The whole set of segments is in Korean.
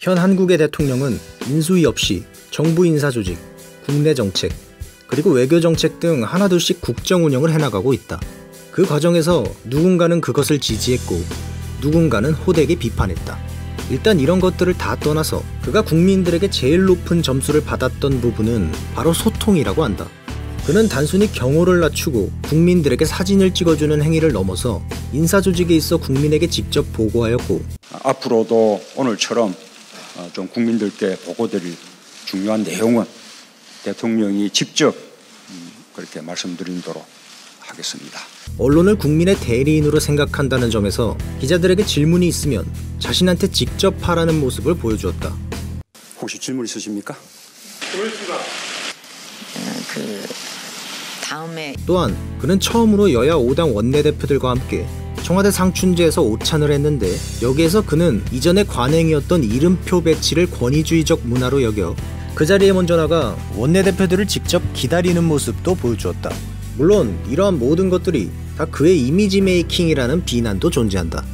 현 한국의 대통령은 인수위 없이 정부 인사조직, 국내 정책, 그리고 외교 정책 등 하나둘씩 국정 운영을 해나가고 있다. 그 과정에서 누군가는 그것을 지지했고 누군가는 호되게 비판했다. 일단 이런 것들을 다 떠나서 그가 국민들에게 제일 높은 점수를 받았던 부분은 바로 소통이라고 한다. 그는 단순히 경호를 낮추고 국민들에게 사진을 찍어주는 행위를 넘어서 인사조직에 있어 국민에게 직접 보고하였고, 앞으로도 오늘처럼 좀 국민들께 보고드릴 중요한 내용은 대통령이 직접 그렇게 말씀드리도록 하겠습니다. 언론을 국민의 대리인으로 생각한다는 점에서 기자들에게 질문이 있으면 자신한테 직접 하라는 모습을 보여주었다. 혹시 질문 있으십니까? 또한 그는 처음으로 여야 5당 원내대표들과 함께 청와대 상춘제에서 오찬을 했는데, 여기에서 그는 이전에 관행이었던 이름표 배치를 권위주의적 문화로 여겨 그 자리에 먼저 나가 원내대표들을 직접 기다리는 모습도 보여주었다. 물론 이러한 모든 것들이 다 그의 이미지 메이킹이라는 비난도 존재한다.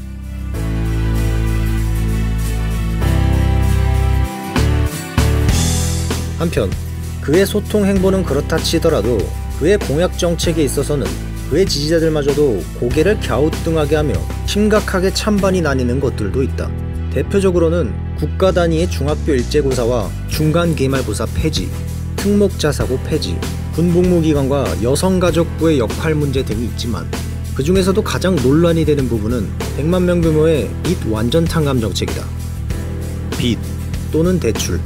한편 그의 소통 행보는 그렇다 치더라도 그의 공약 정책에 있어서는 그의 지지자들마저도 고개를 갸우뚱하게 하며 심각하게 찬반이 나뉘는 것들도 있다. 대표적으로는 국가 단위의 중학교 일제고사와 중간기말고사 폐지, 특목자사고 폐지, 군복무기관과 여성가족부의 역할 문제 등이 있지만, 그 중에서도 가장 논란이 되는 부분은 100만 명 규모의 빚 완전 탕감 정책이다. 빚 또는 대출,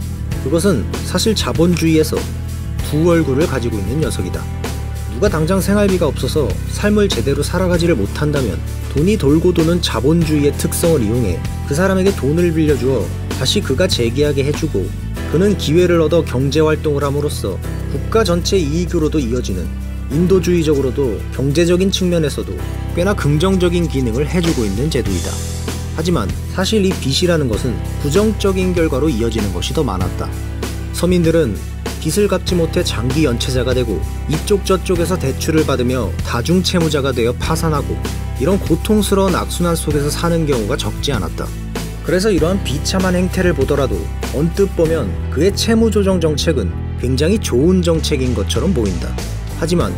그것은 사실 자본주의에서 두 얼굴을 가지고 있는 녀석이다. 누가 당장 생활비가 없어서 삶을 제대로 살아가지를 못한다면 돈이 돌고 도는 자본주의의 특성을 이용해 그 사람에게 돈을 빌려주어 다시 그가 재기하게 해주고, 그는 기회를 얻어 경제활동을 함으로써 국가 전체 이익으로도 이어지는 인도주의적으로도 경제적인 측면에서도 꽤나 긍정적인 기능을 해주고 있는 제도이다. 하지만 사실 이 빚이라는 것은 부정적인 결과로 이어지는 것이 더 많았다. 서민들은 빚을 갚지 못해 장기 연체자가 되고 이쪽 저쪽에서 대출을 받으며 다중채무자가 되어 파산하고, 이런 고통스러운 악순환 속에서 사는 경우가 적지 않았다. 그래서 이러한 비참한 행태를 보더라도 언뜻 보면 그의 채무조정 정책은 굉장히 좋은 정책인 것처럼 보인다. 하지만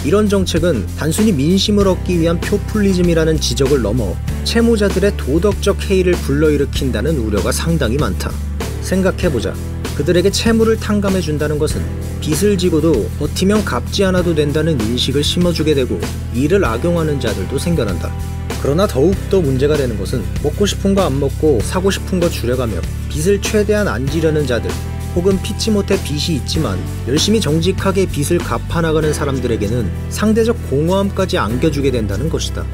이런 정책은 단순히 민심을 얻기 위한 표퓰리즘이라는 지적을 넘어 채무자들의 도덕적 해이를 불러일으킨다는 우려가 상당히 많다. 생각해보자. 그들에게 채무를 탕감해준다는 것은 빚을 지고도 버티면 갚지 않아도 된다는 인식을 심어주게 되고, 이를 악용하는 자들도 생겨난다. 그러나 더욱더 문제가 되는 것은 먹고 싶은 거 안 먹고 사고 싶은 거 줄여가며 빚을 최대한 안 지려는 자들, 혹은 피치 못해 빚이 있지만 열심히 정직하게 빚을 갚아나가는 사람들에게는 상대적 공허함까지 안겨주게 된다는 것이다.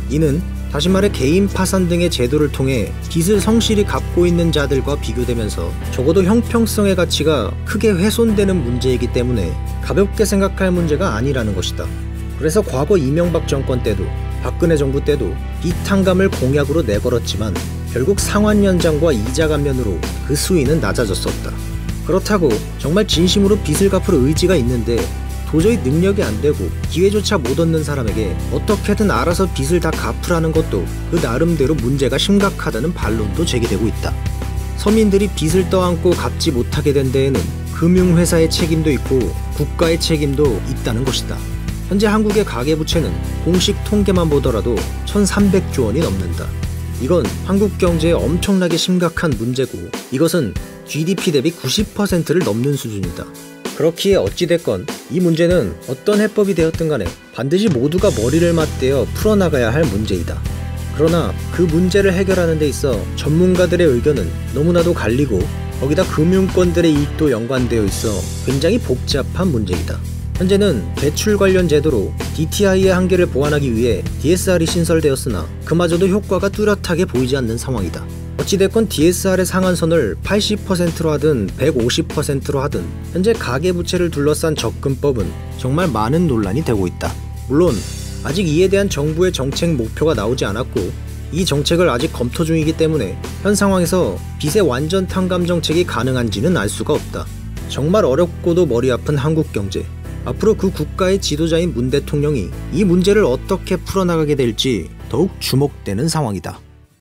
이는 다시 말해 개인 파산 등의 제도를 통해 빚을 성실히 갚고 있는 자들과 비교되면서 적어도 형평성의 가치가 크게 훼손되는 문제이기 때문에 가볍게 생각할 문제가 아니라는 것이다. 그래서 과거 이명박 정권 때도 박근혜 정부 때도 빚 탕감을 공약으로 내걸었지만 결국 상환 연장과 이자 감면으로 그 수위는 낮아졌었다. 그렇다고 정말 진심으로 빚을 갚을 의지가 있는데 도저히 능력이 안 되고 기회조차 못 얻는 사람에게 어떻게든 알아서 빚을 다 갚으라는 것도 그 나름대로 문제가 심각하다는 반론도 제기되고 있다. 서민들이 빚을 떠안고 갚지 못하게 된 데에는 금융회사의 책임도 있고 국가의 책임도 있다는 것이다. 현재 한국의 가계부채는 공식 통계만 보더라도 1,300조 원이 넘는다. 이건 한국 경제에 엄청나게 심각한 문제고, 이것은 GDP 대비 90%를 넘는 수준이다. 그렇기에 어찌됐건 이 문제는 어떤 해법이 되었든 간에 반드시 모두가 머리를 맞대어 풀어나가야 할 문제이다. 그러나 그 문제를 해결하는 데 있어 전문가들의 의견은 너무나도 갈리고, 거기다 금융권들의 이익도 연관되어 있어 굉장히 복잡한 문제이다. 현재는 대출 관련 제도로 DTI의 한계를 보완하기 위해 DSR이 신설되었으나 그마저도 효과가 뚜렷하게 보이지 않는 상황이다. 어찌됐건 DSR의 상한선을 80%로 하든 150%로 하든 현재 가계부채를 둘러싼 접근법은 정말 많은 논란이 되고 있다. 물론 아직 이에 대한 정부의 정책 목표가 나오지 않았고, 이 정책을 아직 검토 중이기 때문에 현 상황에서 빚의 완전 탕감 정책이 가능한지는 알 수가 없다. 정말 어렵고도 머리 아픈 한국 경제, 앞으로 그 국가의 지도자인 문 대통령이 이 문제를 어떻게 풀어나가게 될지 더욱 주목되는 상황이다.